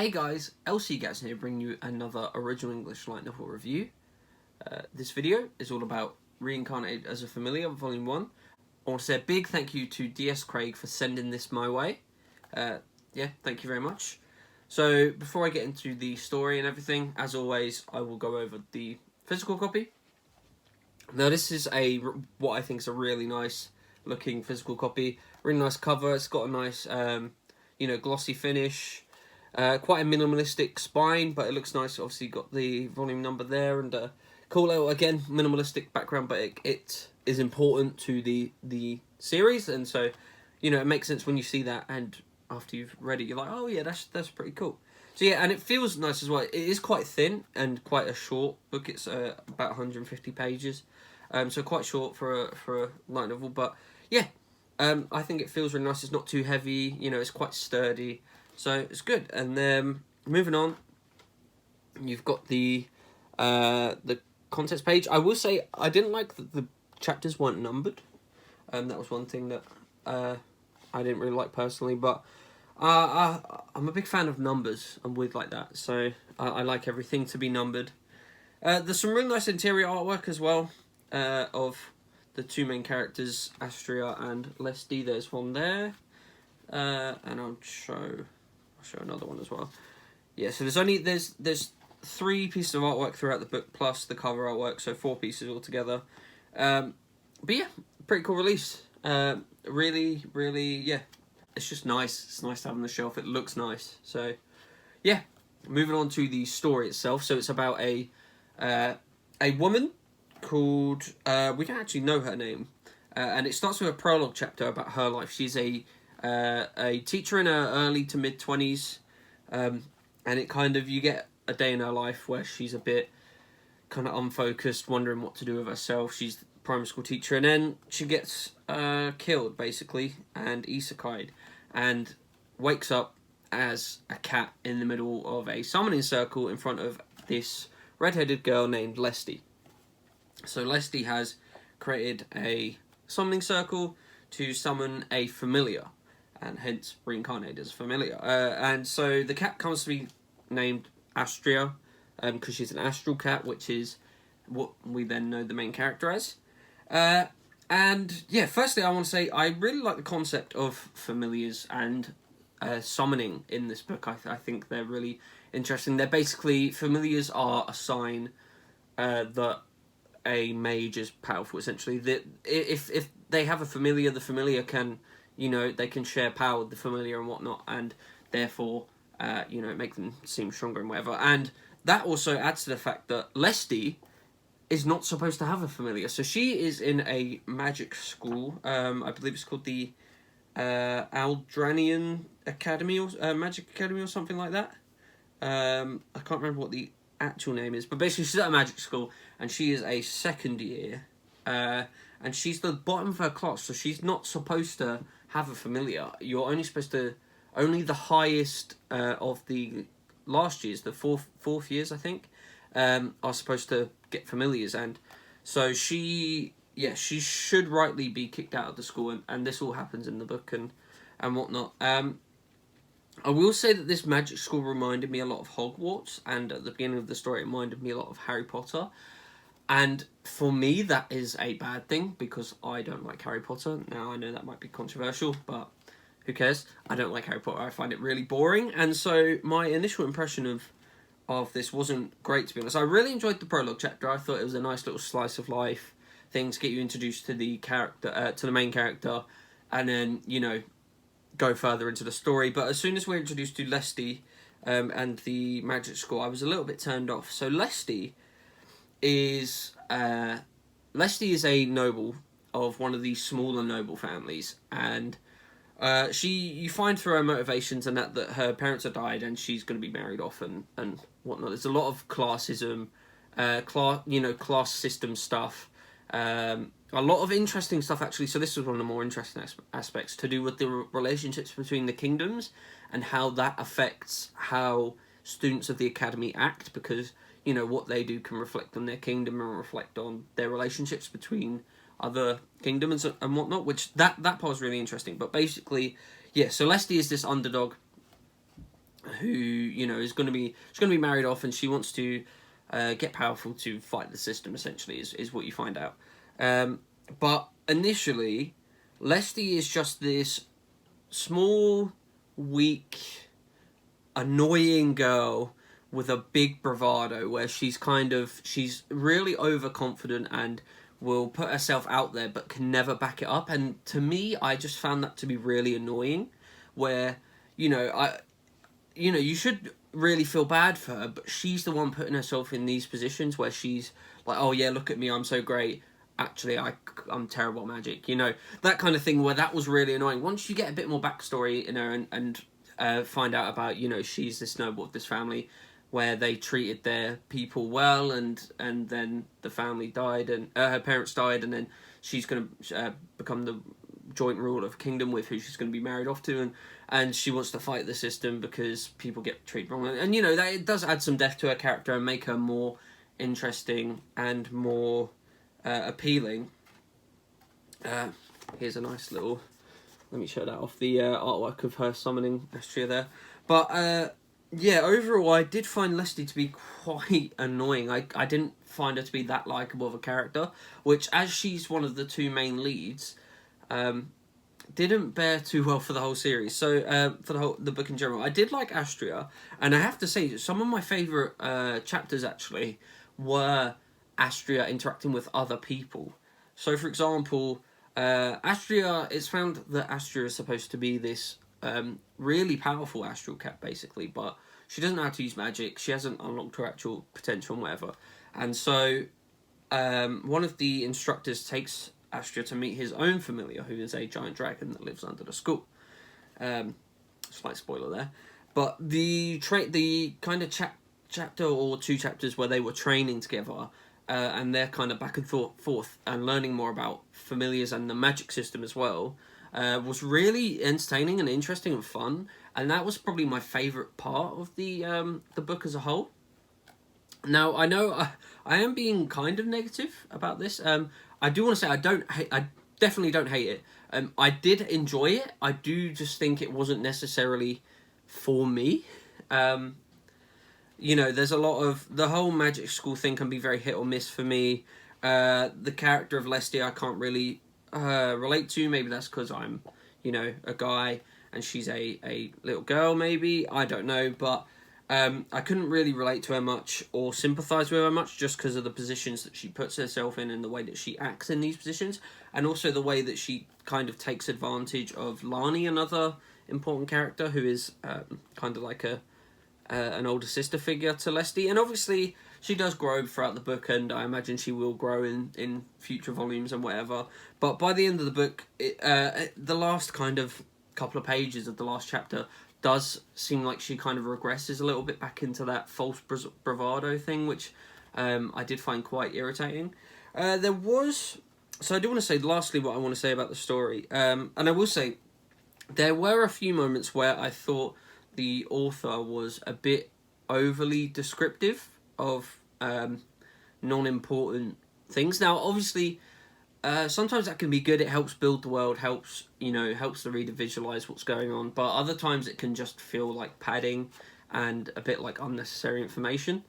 Hey guys, Gatsu here bringing you another original English light novel review. This video is all about Reincarnated As A Familiar, Volume 1. I want to say a big thank you to D.S. Craig for sending this my way. Thank you very much. So, before I get into the story and everything, as always, I will go over the physical copy. Now, this is what I think is a really nice looking physical copy. Really nice cover. It's got a nice, glossy finish. Quite a minimalistic spine, but it looks nice. Obviously, got the volume number there, and cool little, again, minimalistic background, but it is important to the series, and so, it makes sense when you see that, and after you've read it, you're like, oh yeah, that's pretty cool. So yeah, and it feels nice as well. It is quite thin and quite a short book. It's about 150 pages, so quite short for a light novel, but yeah, I think it feels really nice. It's not too heavy. It's quite sturdy. So it's good. And then moving on, you've got the contents page. I will say I didn't like that the chapters weren't numbered. That was one thing that I didn't really like personally. But I'm a big fan of numbers. I'm weird like that. So I like everything to be numbered. There's some really nice interior artwork as well of the two main characters, Astria and Lesty. There's one there. And I'll show another one as well. Yeah, so there's 3 pieces of artwork throughout the book plus the cover artwork, so 4 pieces altogether. But yeah, pretty cool release. Really, yeah, it's just nice. It's nice to have on the shelf. It looks nice. So yeah, moving on to the story itself. So it's about a woman called we don't actually know her name, and it starts with a prologue chapter about her life. She's a teacher in her early to mid-20s, and it kind of, you get a day in her life where she's a bit kind of unfocused, wondering what to do with herself. She's a primary school teacher, and then she gets killed, basically, and isekai'd, and wakes up as a cat in the middle of a summoning circle in front of this red-headed girl named Lesty. So Lesty has created a summoning circle to summon a familiar, and hence Reincarnated as a Familiar. And so the cat comes to be named Astria, because she's an astral cat, which is what we then know the main character as. And yeah, firstly I want to say I really like the concept of familiars and summoning in this book. I think they're really interesting. They're basically, familiars are a sign that a mage is powerful, essentially. That if they have a familiar, the familiar can, they can share power with the familiar and whatnot, and therefore, make them seem stronger and whatever. And that also adds to the fact that Lesty is not supposed to have a familiar. So she is in a magic school. I believe it's called the Aldranian Academy, or Magic Academy, or something like that. I can't remember what the actual name is, but basically she's at a magic school, and she is a second year. And she's the bottom of her class, so she's not supposed to have a familiar. You're only supposed to, only the highest of the last years, the fourth years, I think, are supposed to get familiars. And so she should rightly be kicked out of the school, and this all happens in the book and whatnot. I will say that this magic school reminded me a lot of Hogwarts, and at the beginning of the story it reminded me a lot of Harry Potter. And for me, that is a bad thing, because I don't like Harry Potter. Now, I know that might be controversial, but who cares? I don't like Harry Potter. I find it really boring. And so my initial impression of this wasn't great, to be honest. I really enjoyed the prologue chapter. I thought it was a nice little slice of life thing to get you introduced to the character, to the main character, and then, go further into the story. But as soon as we're introduced to Lesty and the magic school, I was a little bit turned off. So Lesty is a noble of one of these smaller noble families, and you find through her motivations and that her parents have died, and she's going to be married off and whatnot. There's a lot of classism, class system stuff, a lot of interesting stuff, actually. So this was one of the more interesting aspects, to do with the relationships between the kingdoms and how that affects how students of the academy act, because what they do can reflect on their kingdom and reflect on their relationships between other kingdoms and whatnot, which that part was really interesting. But basically, yeah, so Lesty is this underdog who, you know, she's going to be married off, and she wants to get powerful to fight the system. Essentially, is what you find out. But initially, Leslie is just this small, weak, annoying girl with a big bravado, where she's really overconfident and will put herself out there but can never back it up. And to me, I just found that to be really annoying, where, you know, you should really feel bad for her, but she's the one putting herself in these positions where she's like, oh yeah, look at me, I'm so great. Actually, I'm terrible at magic, you know, that kind of thing, where that was really annoying. Once you get a bit more backstory in her and find out about, you know, she's this noble of this family where they treated their people well, and then the family died, and her parents died, and then she's going to become the joint ruler of a kingdom with who she's going to be married off to, and she wants to fight the system because people get treated wrong, and you know, that it does add some depth to her character and make her more interesting and more appealing. Here's a nice little, let me show that off, the artwork of her summoning Astria there. But yeah, overall I did find Leslie to be quite annoying. I didn't find her to be that likeable of a character, which, as she's one of the two main leads, didn't bear too well for the whole series. So for the book in general, I did like Astria, and I have to say some of my favourite chapters actually were Astria interacting with other people. So for example, Astria, it's found that Astria is supposed to be this really powerful astral cat, basically, but she doesn't know how to use magic. She hasn't unlocked her actual potential and whatever. And so one of the instructors takes Astria to meet his own familiar, who is a giant dragon that lives under the school. Slight spoiler there. But the kind of chapter or two chapters where they were training together, and they're kind of back and forth and learning more about familiars and the magic system as well, was really entertaining and interesting and fun. And that was probably my favourite part of the book as a whole. Now, I know I am being kind of negative about this. I do want to say I definitely don't hate it. I did enjoy it. I do just think it wasn't necessarily for me. You know, there's a lot of, the whole magic school thing can be very hit or miss for me. The character of Leslie I can't really relate to. Maybe that's because I'm, you know, a guy and she's a little girl, maybe. I don't know, but I couldn't really relate to her much or sympathise with her much, just because of the positions that she puts herself in and the way that she acts in these positions, and also the way that she kind of takes advantage of Lani, another important character who is kind of like an older sister figure to Leslie. And obviously she does grow throughout the book, and I imagine she will grow in future volumes and whatever. But by the end of the book, the last kind of couple of pages of the last chapter does seem like she kind of regresses a little bit back into that false bravado thing, which I did find quite irritating. So I do want to say, lastly, what I want to say about the story. And I will say, there were a few moments where I thought the author was a bit overly descriptive of non-important things. Now, obviously, sometimes that can be good. It helps build the world, helps the reader visualize what's going on. But other times it can just feel like padding and a bit like unnecessary information.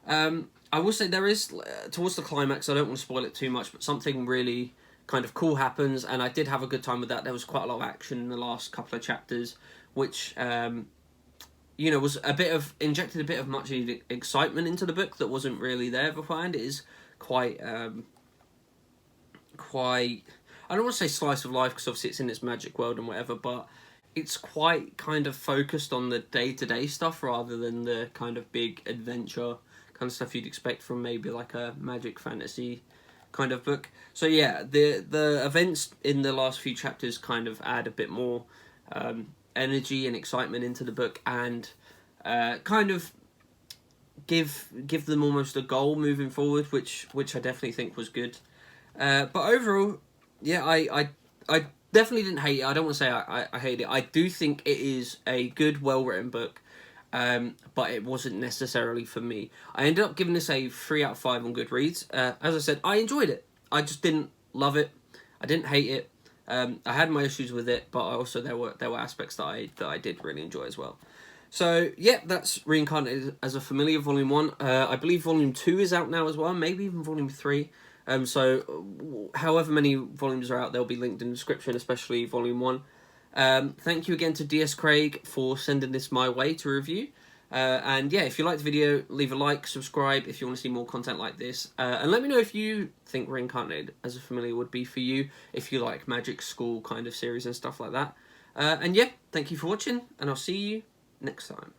I will say there is, towards the climax, I don't want to spoil it too much, but something really kind of cool happens, and I did have a good time with that. There was quite a lot of action in the last couple of chapters, which was injected a bit of much needed excitement into the book that wasn't really there beforehand. It is quite I don't want to say slice of life, because obviously it's in its magic world and whatever, but it's quite kind of focused on the day-to-day stuff rather than the kind of big adventure kind of stuff you'd expect from maybe like a magic fantasy kind of book. So yeah, the events in the last few chapters kind of add a bit more energy and excitement into the book, and kind of give them almost a goal moving forward, which I definitely think was good. But overall, yeah, I definitely didn't hate it. I don't want to say I hate it. I do think it is a good, well-written book, but it wasn't necessarily for me. I ended up giving this a 3 out of 5 on Goodreads. As I said, I enjoyed it. I just didn't love it. I didn't hate it. I had my issues with it, but also there were aspects that I did really enjoy as well. So, yeah, that's Reincarnated as a Familiar, Volume 1. I believe Volume 2 is out now as well, maybe even Volume 3. So, however many volumes are out, they'll be linked in the description, especially Volume 1. Thank you again to DS Craig for sending this my way to review. And yeah, if you liked the video, leave a like, subscribe if you want to see more content like this. And let me know if you think Reincarnated as a Familiar would be for you, if you like Magic School kind of series and stuff like that. And yeah, thank you for watching, and I'll see you next time.